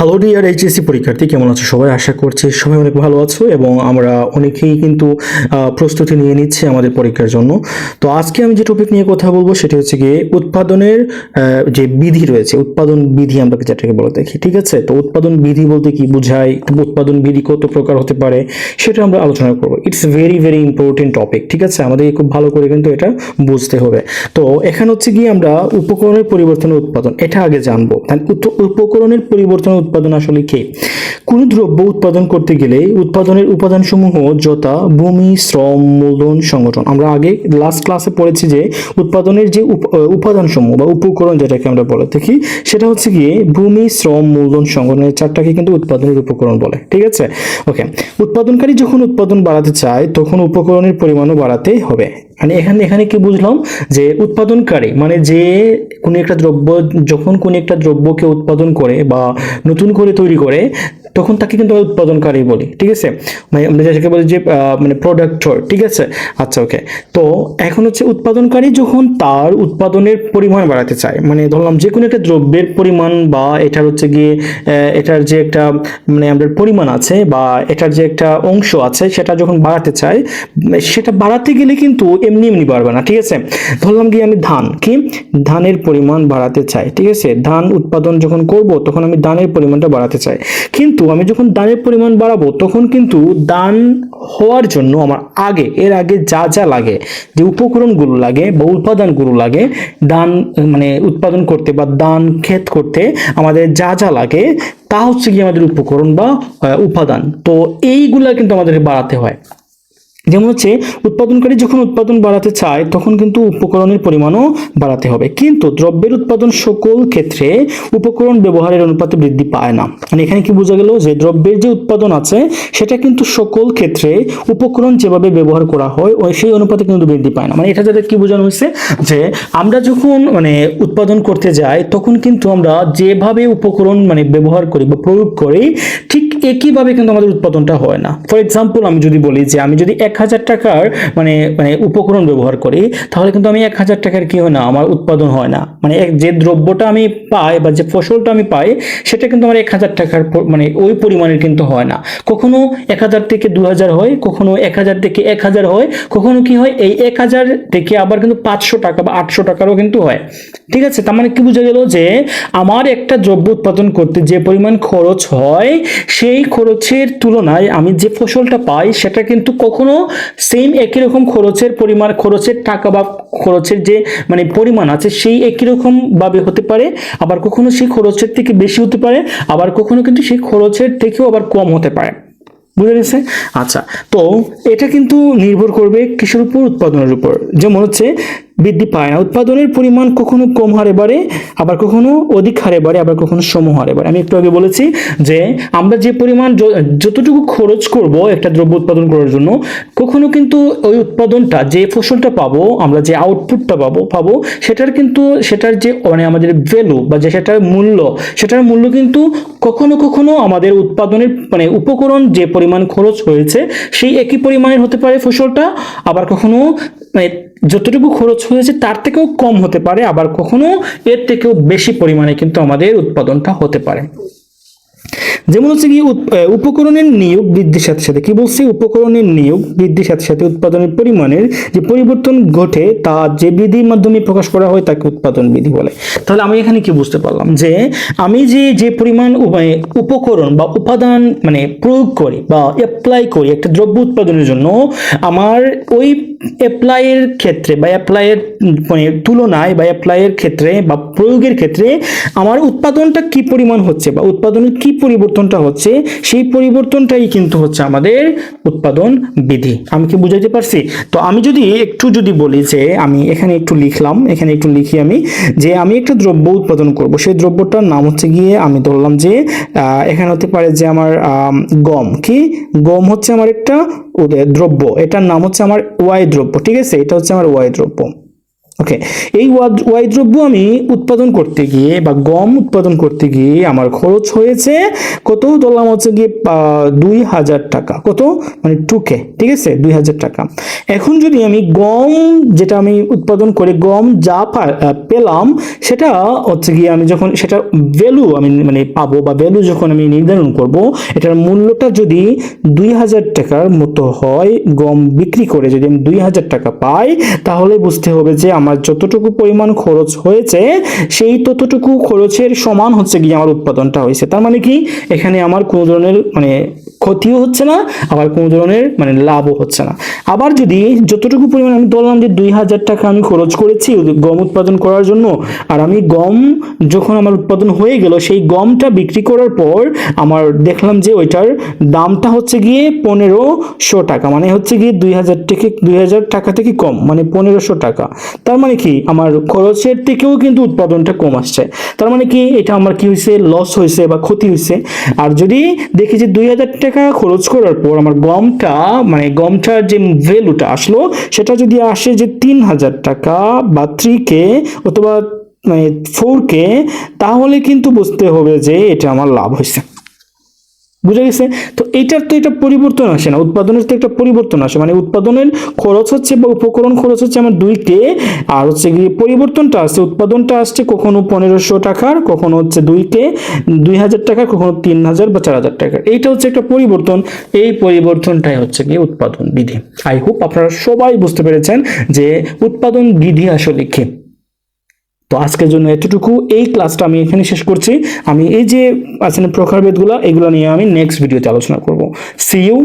Hello dear HSC পরীক্ষার্থী, কেমন আছো সবাই? আশা করছি সবাই অনেক ভালো আছো এবং আমরা অনেকেই কিন্তু প্রস্তুতি নিয়ে নিচ্ছি আমাদের পরীক্ষার জন্য। তো আজকে আমি যে টপিক নিয়ে কথা বলবো সেটা হচ্ছে গিয়ে উৎপাদনের যে বিধি রয়েছে, উৎপাদন বিধি আমরা যেটাকে বলে দেখি, ঠিক আছে? তো উৎপাদন বিধি বলতে কি বোঝায়, উৎপাদন বিধি কত প্রকার হতে পারে সেটা আমরা আলোচনা করবো। It's very very important topic, ঠিক আছে? আমাদের খুব ভালো করে কিন্তু এটা বুঝতে হবে। তো এখানে হচ্ছে গিয়ে আমরা উপকরণের পরিবর্তনের উৎপাদন এটা আগে জানবো। উপকরণের পরিবর্তন উৎপাদন আসলে কি? কোন দ্রব্য উৎপাদন করতে গেলে উৎপাদনের উপাদানসমূহ যথা ভূমি, শ্রম, মূলধন, সংগঠন, আমরা আগে লাস্ট ক্লাসে পড়েছি যে উৎপাদনের যে উপাদানসমূহ বা উপকরণ যেটাকে আমরা বলে থাকি সেটা হচ্ছে গিয়ে ভূমি, শ্রম, মূলধন, সংগঠনের চারটাকে কিন্তু উৎপাদনের উপকরণ বলে, ঠিক আছে? ওকে, উৎপাদনকারী যখন উৎপাদন বাড়াতে চায় তখন উপকরণের পরিমাণও বাড়াতে হবে। মানে এখানে কি বুঝলাম যে উৎপাদনকারী মানে যে কোনো একটা দ্রব্য, যখন কোনো একটা দ্রব্যকে উৎপাদন করে বা নতুন করে তৈরি করে তখন তাকে কিন্তু উৎপাদনকারী বলি, ঠিক আছে? মানে আমরা যেটাকে বলি যে মানে প্রোডাক্টর, ঠিক আছে? আচ্ছা, ওকে। তো এখন হচ্ছে উৎপাদনকারী যখন তার উৎপাদনের পরিমাণ বাড়াতে চায়, মানে ধরলাম যে কোনো একটা দ্রব্যের পরিমাণ বা এটার হচ্ছে গিয়ে এটার যে একটা মানে আমাদের পরিমাণ আছে বা এটার যে একটা অংশ আছে সেটা যখন বাড়াতে চায়, সেটা বাড়াতে গেলে কিন্তু এমনি এমনি বাড়বে না, ঠিক আছে? ধরলাম গিয়ে আমি ধানের পরিমাণ বাড়াতে চাই, ঠিক আছে? ধান উৎপাদন যখন করব তখন আমি ধানের পরিমাণটা বাড়াতে চাই, কিন্তু আমি যখন ধানের পরিমাণ বাড়াবো তখন কিন্তু ধান হওয়ার জন্য আমার এর আগে যা যা লাগে, যে উপকরণগুলো লাগে বা উপাদানগুলো লাগে ধান মানে উৎপাদন করতে বা ধান ক্ষেত করতে আমাদের যা যা লাগে তা হচ্ছে কি আমাদের উপকরণ বা উপাদান। তো এইগুলা কিন্তু আমাদের বাড়াতে হয়। যেমন হচ্ছে উৎপাদনকারী যখন উৎপাদন বাড়াতে চায় তখন কিন্তু উপকরণের পরিমাণও বাড়াতে হবে, কিন্তু দ্রব্যের উৎপাদন সকল ক্ষেত্রে উপকরণ ব্যবহারের অনুপাতে বৃদ্ধি পায় না। মানে এখানে কি বোঝা গেল যে দ্রব্যের যে উৎপাদন আছে সেটা কিন্তু সকল ক্ষেত্রে উপকরণ যেভাবে ব্যবহার করা হয় ওই সেই অনুপাতে কিন্তু বৃদ্ধি পায় না। মানে এটা যাদের কি বোঝানো হয়েছে যে আমরা যখন মানে উৎপাদন করতে যাই তখন কিন্তু আমরা যেভাবে উপকরণ মানে ব্যবহার করি বা প্রয়োগ করি ঠিক একইভাবে কিন্তু আমাদের উৎপাদনটা হয় না। ফর এক্সাম্পল আমি যদি বলি যে আমি যদি 1000 টাকার মানে মানে উপকরণ ব্যবহার করি তাহলে কিন্তু আমি 1000 টাকার কি হয় না, আমার উৎপাদন হয় না। মানে যে দ্রব্যটা আমি পাই বা যে ফসলটা আমি পাই সেটা কিন্তু আমার 1000 টাকার মানে ওই পরিমাণের কিন্তু হয় না। কখনো 1000 থেকে 2000 হয়, কখনো 1000 থেকে 1000 হয়, কখনো কি হয় এই 1000 থেকে আবার কিন্তু 500 টাকা বা 800 টাকারও কিন্তু হয়, ঠিক আছে? তার মানে কি বোঝা গেল যে আমার একটা দ্রব্য উৎপাদন করতে যে পরিমাণ খরচ হয় সেই খরচের তুলনায় আমি যে ফসলটা পাই সেটা কিন্তু কখনো সেম একই রকম খরচের পরিমাণ, খরচের টাকা বা খরচের যে মানে পরিমাণ আছে সেই একই রকম ভাবে হতে পারে, আবার কখনো সেই খরচের থেকে বেশি হতে পারে, আবার কখনো কিন্তু সেই খরচের থেকেও আবার কম হতে পারে। বুঝে গেছে? আচ্ছা, তো এটা কিন্তু নির্ভর করবে কিসের উপর? উৎপাদনের উপর। যেমন হচ্ছে বৃদ্ধি পায় না, উৎপাদনের পরিমাণ কখনো কম হারে বাড়ে, আবার কখনো অধিক হারে বাড়ে, আবার কখনো সম হারে বাড়ে। আমি একটু আগে বলেছি যে আমরা যে পরিমাণ যতটুকু খরচ করব একটা দ্রব্য উৎপাদন করার জন্য, কখনো কিন্তু ওই উৎপাদনটা যে ফসলটা পাবো, আমরা যে আউটপুটটা পাবো সেটার কিন্তু সেটার যে মানে আমাদের ভ্যালু বা যে সেটার মূল্য কিন্তু কখনো কখনো আমাদের উৎপাদনের মানে উপকরণ যে পরিমাণ খরচ হয়েছে সেই একই পরিমাণের হতে পারে ফসলটা, আবার কখনো মানে যতটুকু খরচ হয়েছে তার থেকেও কম হতে পারে, আবার কখনো এর থেকেও বেশি পরিমাণে কিন্তু আমাদের উৎপাদনটা হতে পারে। যেমন হচ্ছে কি উপকরণের নিয়োগ বৃদ্ধির সাথে সাথে, কি বলছি, উপকরণের নিয়োগ বৃদ্ধির সাথে সাথে উৎপাদনের পরিমাণের যে পরিবর্তন ঘটে তা যে বিধির মাধ্যমে প্রকাশ করা হয় তাকে উৎপাদন বিধি বলে। তাহলে আমি এখানে কি বুঝতে পারলাম যে আমি যে পরিমাণ উপকরণ বা উপাদান মানে প্রয়োগ করি বা অ্যাপ্লাই করি একটা দ্রব্য উৎপাদনের জন্য, আমার ওই অ্যাপ্লাইয়ের ক্ষেত্রে বা অ্যাপ্লাইয়ের মানে তুলনায় বা অ্যাপ্লাইয়ের ক্ষেত্রে বা প্রয়োগের ক্ষেত্রে আমার উৎপাদনটা কি পরিমাণ হচ্ছে বা উৎপাদনের কি পরিবর্তনটা হচ্ছে সেই পরিবর্তনটাই কিন্তু হচ্ছে আমাদের উৎপাদন বিধি। আমি কি বুঝাইতে পারছি? তো আমি যদি বলি যে আমি এখানে একটু লিখলাম, এখানে একটু লিখি আমি যে আমি একটা দ্রব্য উৎপাদন করব, সেই দ্রব্যটার নাম হচ্ছে গিয়ে আমি ধরলাম যে এখানে হতে পারে যে আমার গম হচ্ছে আমার একটা দ্রব্য, এটার নাম হচ্ছে আমার ওয়াই দ্রব্য, ঠিক আছে? এটা হচ্ছে আমার ওয়াই দ্রব্য। ওকে, এই ওয়াই দ্রব্য আমি উৎপাদন করতে গিয়ে বা গম উৎপাদন করতে গিয়ে আমার খরচ হয়েছে কত, ধরলাম হচ্ছে গিয়ে 2000 টাকা, কত মানে 2K, ঠিক আছে, 2000 টাকা। এখন যদি আমি গম যেটা আমি উৎপাদন করে গম যা পেলাম সেটা হচ্ছে গিয়ে আমি যখন সেটা ভ্যালু আমি মানে পাবো বা ভ্যালু যখন আমি নির্ধারণ করব, এটার মূল্যটা যদি 2000 টাকার মতো হয়, গম বিক্রি করে যদি আমি 2000 টাকা পাই, তাহলে বুঝতে হবে যে আমার যতটুকু পরিমাণ খরচ হয়েছে সেই ততটুকু খরচের সমান হচ্ছে গিয়ে আমার উৎপাদনটা হয়েছে। তার মানে কি, এখানে আমার কোনো ধরনের মানে ক্ষতিও হচ্ছে না, আবার কোনো ধরনের মানে লাভও হচ্ছে না। আবার যদি যতটুকু পরিমাণ আমি ধরলাম যে 2000 টাকা আমি খরচ করেছি গম উৎপাদন করার জন্য, আর আমি গম যখন আমার উৎপাদন হয়ে গেল সেই গমটা বিক্রি করার পর আমার দেখলাম যে ওইটার দামটা হচ্ছে গিয়ে 1500 টাকা, মানে হচ্ছে গিয়ে 2000 টাকা থেকে কম, মানে 1500 টাকা। তার মানে কি, আমার খরচের থেকেও কিন্তু উৎপাদনটা কম আসছে। তার মানে কি, এটা আমার কি হয়েছে, লস হয়েছে বা ক্ষতি হয়েছে। আর যদি দেখি যে 2000 টাকা খরচ করার পর আমার গমটা মানে গমটার যে ভ্যালুটা আসলো সেটা যদি আসে যে 3000 টাকা বা 3K অথবা মানে 4K, তাহলে কিন্তু বুঝতে হবে যে এটা আমার লাভ হয়েছে। বুঝে গেছে? তো এটার তো এটা পরিবর্তন আসে না, উৎপাদনের তো একটা পরিবর্তন আসে, মানে উৎপাদনের খরচ হচ্ছে বা উপকরণ খরচ হচ্ছে আমার 2K, আর হচ্ছে গিয়ে পরিবর্তনটা আসছে, উৎপাদনটা আসছে কখনো 1500 টাকার, কখনো হচ্ছে 2K 2000 টাকার, কখনো 3000 বা 4000 টাকার। এইটা হচ্ছে একটা পরিবর্তন, এই পরিবর্তনটাই হচ্ছে গিয়ে উৎপাদন বিধি। আই হোপ আপনারা সবাই বুঝতে পেরেছেন যে উৎপাদন বিধি আসলে কি। তো আজকের জন্য এতটুকু, এই ক্লাসটা আমি এখানে শেষ করছি। আমি এই যে আছে না প্রকারভেদগুলো, এগুলো নিয়ে আমি নেক্সট ভিডিওতে আলোচনা করব। See you.